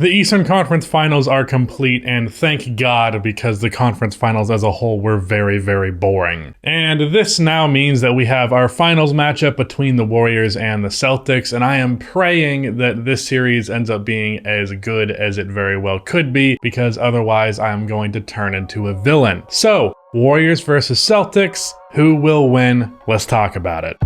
The Eastern Conference Finals are complete, and thank God, because the conference finals as a whole were very, very boring. And this now means that we have our finals matchup between the Warriors and the Celtics, and I am praying that this series ends up being as good as it very well could be, because otherwise I am going to turn into a villain. So, Warriors versus Celtics, who will win? Let's talk about it.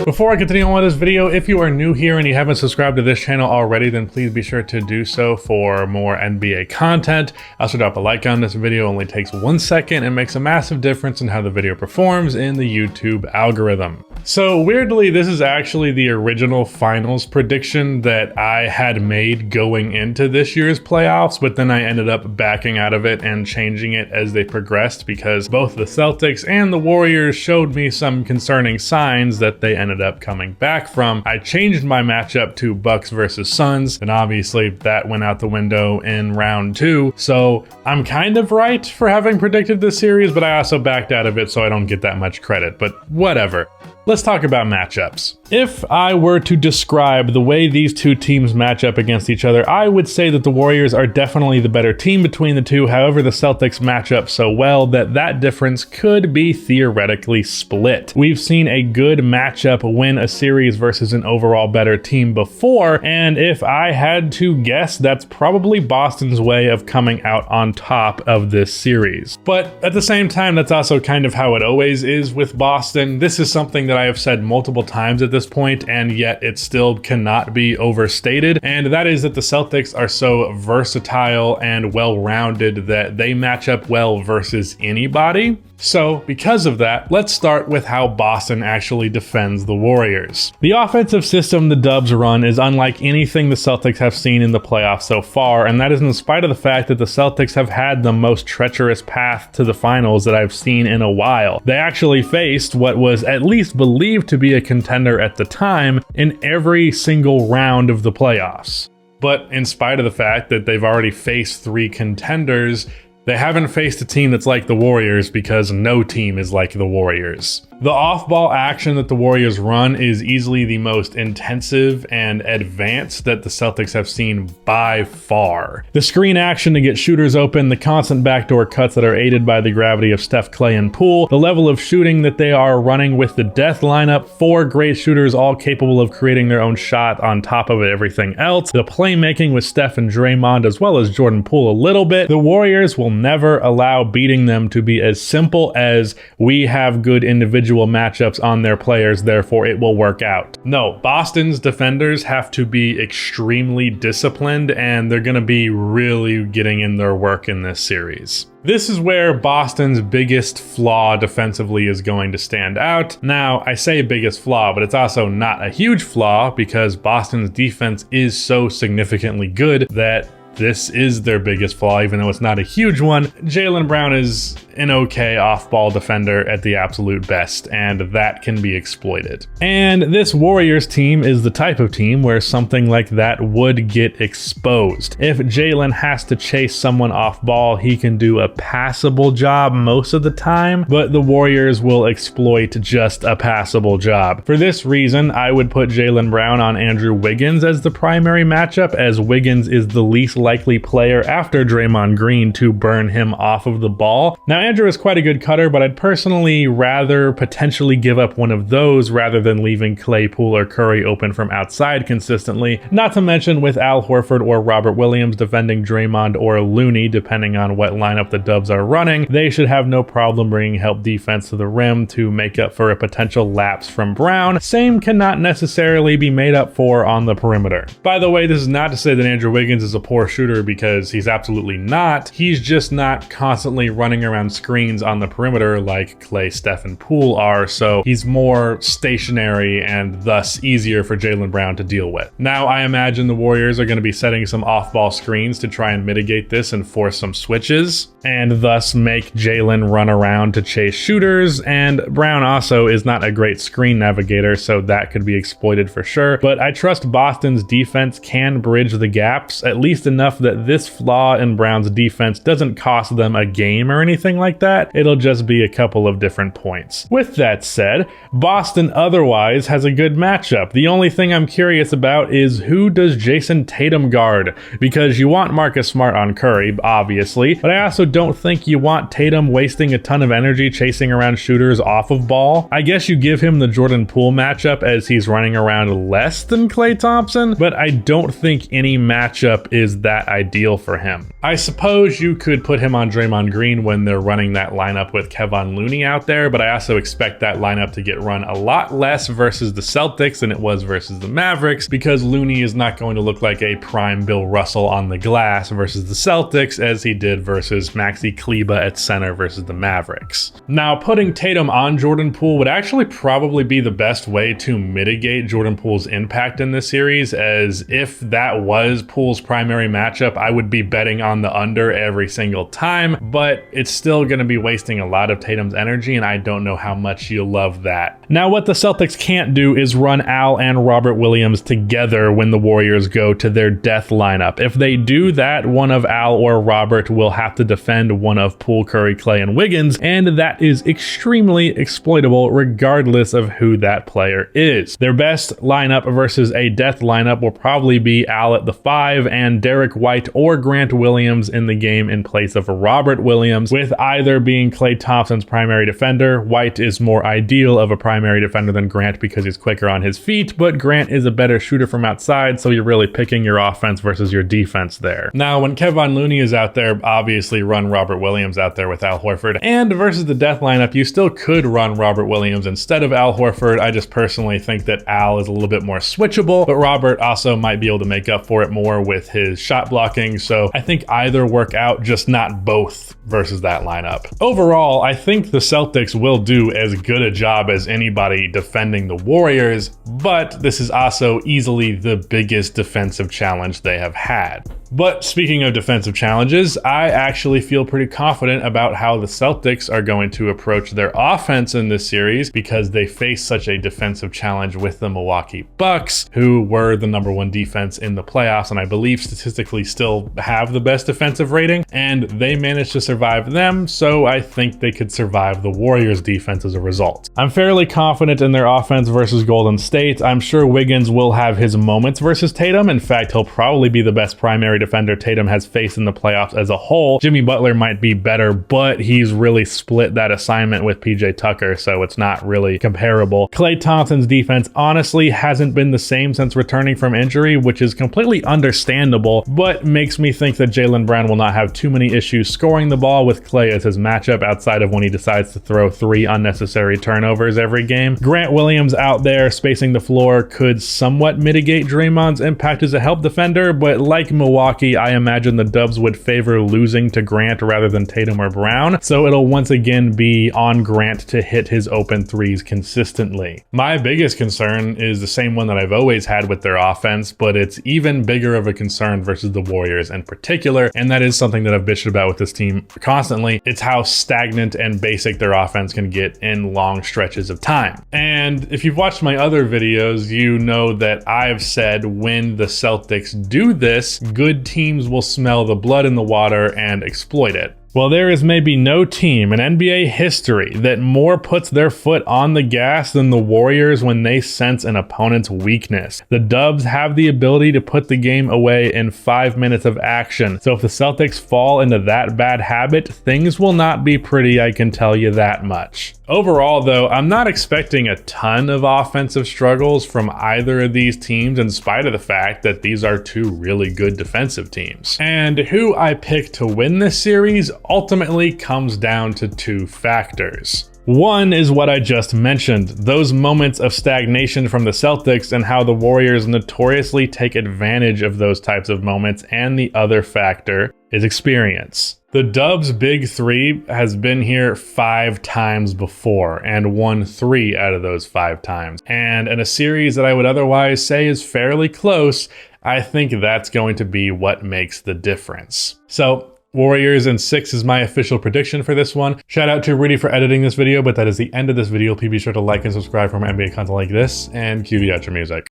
Before I continue on with this video, if you are new here and you haven't subscribed to this channel already, then please be sure to do so for more NBA content. Also drop a like on this video, it only takes 1 second and makes a massive difference in how the video performs in the YouTube algorithm. So weirdly, this is actually the original finals prediction that I had made going into this year's playoffs, but then I ended up backing out of it and changing it as they progressed because both the Celtics and the Warriors showed me some concerning signs that they ended up coming back from. I changed my matchup to Bucks versus Suns, and obviously that went out the window in round 2. So I'm kind of right for having predicted this series, but I also backed out of it so I don't get that much credit, but whatever. Let's talk about matchups. If I were to describe the way these two teams match up against each other, I would say that the Warriors are definitely the better team between the two. However, the Celtics match up so well that that difference could be theoretically split. We've seen a good matchup win a series versus an overall better team before, and if I had to guess, that's probably Boston's way of coming out on top of this series. But at the same time, that's also kind of how it always is with Boston. This is something that I have said multiple times at this point, and yet it still cannot be overstated, and that is that the Celtics are so versatile and well-rounded that they match up well versus anybody. So, because of that, let's start with how Boston actually defends the Warriors. The offensive system the Dubs run is unlike anything the Celtics have seen in the playoffs so far, and that is in spite of the fact that the Celtics have had the most treacherous path to the finals that I've seen in a while. They actually faced what was at least believed to be a contender at the time in every single round of the playoffs. But in spite of the fact that they've already faced 3 contenders, they haven't faced a team that's like the Warriors because no team is like the Warriors. The off-ball action that the Warriors run is easily the most intensive and advanced that the Celtics have seen by far. The screen action to get shooters open, the constant backdoor cuts that are aided by the gravity of Steph, Clay, and Poole, the level of shooting that they are running with the death lineup, 4 great shooters all capable of creating their own shot on top of everything else, the playmaking with Steph and Draymond as well as Jordan Poole a little bit. The Warriors will never allow beating them to be as simple as we have good individual matchups on their players, therefore it will work out. No, Boston's defenders have to be extremely disciplined, and they're going to be really getting in their work in this series. This is where Boston's biggest flaw defensively is going to stand out. Now, I say biggest flaw, but it's also not a huge flaw because Boston's defense is so significantly good that this is their biggest flaw, even though it's not a huge one. Jaylen Brown is an okay off-ball defender at the absolute best, and that can be exploited. And this Warriors team is the type of team where something like that would get exposed. If Jaylen has to chase someone off-ball, he can do a passable job most of the time, but the Warriors will exploit just a passable job. For this reason, I would put Jaylen Brown on Andrew Wiggins as the primary matchup, as Wiggins is the least likely player after Draymond Green to burn him off of the ball. Now, Andrew is quite a good cutter, but I'd personally rather potentially give up one of those rather than leaving Clay, Poole, or Curry open from outside consistently. Not to mention with Al Horford or Robert Williams defending Draymond or Looney, depending on what lineup the Dubs are running, they should have no problem bringing help defense to the rim to make up for a potential lapse from Brown. Same cannot necessarily be made up for on the perimeter. By the way, this is not to say that Andrew Wiggins is a poor shooter, because he's absolutely not. He's just not constantly running around screens on the perimeter like Clay, Steph, and Poole are, so he's more stationary and thus easier for Jaylen Brown to deal with. Now, I imagine the Warriors are going to be setting some off-ball screens to try and mitigate this and force some switches, and thus make Jaylen run around to chase shooters, and Brown also is not a great screen navigator, so that could be exploited for sure, but I trust Boston's defense can bridge the gaps, at least enough enough that this flaw in Brown's defense doesn't cost them a game or anything like that. It'll just be a couple of different points. With that said, Boston otherwise has a good matchup. The only thing I'm curious about is who does Jason Tatum guard? Because you want Marcus Smart on Curry, obviously, but I also don't think you want Tatum wasting a ton of energy chasing around shooters off of ball. I guess you give him the Jordan Poole matchup as he's running around less than Klay Thompson, but I don't think any matchup is that ideal for him. I suppose you could put him on Draymond Green when they're running that lineup with Kevon Looney out there, but I also expect that lineup to get run a lot less versus the Celtics than it was versus the Mavericks, because Looney is not going to look like a prime Bill Russell on the glass versus the Celtics as he did versus Maxi Kleber at center versus the Mavericks. Now, putting Tatum on Jordan Poole would actually probably be the best way to mitigate Jordan Poole's impact in this series, as if that was Poole's primary matchup, I would be betting on the under every single time, but it's still going to be wasting a lot of Tatum's energy, and I don't know how much you'll love that. Now, what the Celtics can't do is run Al and Robert Williams together when the Warriors go to their death lineup. If they do that, one of Al or Robert will have to defend one of Poole, Curry, Klay, and Wiggins, and that is extremely exploitable regardless of who that player is. Their best lineup versus a death lineup will probably be Al at the 5 and Derek White or Grant Williams in the game in place of Robert Williams, with either being Klay Thompson's primary defender. White is more ideal of a primary defender than Grant because he's quicker on his feet, but Grant is a better shooter from outside, so you're really picking your offense versus your defense there. Now, when Kevon Looney is out there, obviously run Robert Williams out there with Al Horford, and versus the death lineup, you still could run Robert Williams instead of Al Horford. I just personally think that Al is a little bit more switchable, but Robert also might be able to make up for it more with his shot blocking, so I think either work out, just not both versus that lineup. Overall, I think the Celtics will do as good a job as anybody defending the Warriors, but this is also easily the biggest defensive challenge they have had. But speaking of defensive challenges, I actually feel pretty confident about how the Celtics are going to approach their offense in this series because they face such a defensive challenge with the Milwaukee Bucks, who were the #1 defense in the playoffs and I believe statistically still have the best defensive rating, and they managed to survive them, so I think they could survive the Warriors defense as a result. I'm fairly confident in their offense versus Golden State. I'm sure Wiggins will have his moments versus Tatum. In fact, he'll probably be the best primary defender Tatum has faced in the playoffs as a whole. Jimmy Butler might be better, but he's really split that assignment with PJ Tucker, so it's not really comparable. Klay Thompson's defense honestly hasn't been the same since returning from injury, which is completely understandable, but makes me think that Jaylen Brown will not have too many issues scoring the ball with Klay as his matchup outside of when he decides to throw 3 unnecessary turnovers every game. Grant Williams out there spacing the floor could somewhat mitigate Draymond's impact as a help defender, but like Milwaukee, I imagine the Dubs would favor losing to Grant rather than Tatum or Brown, so it'll once again be on Grant to hit his open threes consistently. My biggest concern is the same one that I've always had with their offense, but it's even bigger of a concern versus the Warriors in particular, and that is something that I've bitched about with this team constantly. It's how stagnant and basic their offense can get in long stretches of time. And if you've watched my other videos, you know that I've said when the Celtics do this, good teams will smell the blood in the water and exploit it. Well, there is maybe no team in NBA history that more puts their foot on the gas than the Warriors when they sense an opponent's weakness. The Dubs have the ability to put the game away in 5 minutes of action, so if the Celtics fall into that bad habit, things will not be pretty, I can tell you that much. Overall, though, I'm not expecting a ton of offensive struggles from either of these teams in spite of the fact that these are two really good defensive teams. And who I pick to win this series ultimately comes down to 2 factors. One is what I just mentioned, those moments of stagnation from the Celtics and how the Warriors notoriously take advantage of those types of moments, and the other factor is experience. The Dubs' big 3 has been here 5 times before and won 3 out of those 5 times. And in a series that I would otherwise say is fairly close, I think that's going to be what makes the difference. So, Warriors in 6 is my official prediction for this one. Shout out to Riddy for editing this video, but that is the end of this video. Please be sure to like and subscribe for more NBA content like this, and cue the outro music.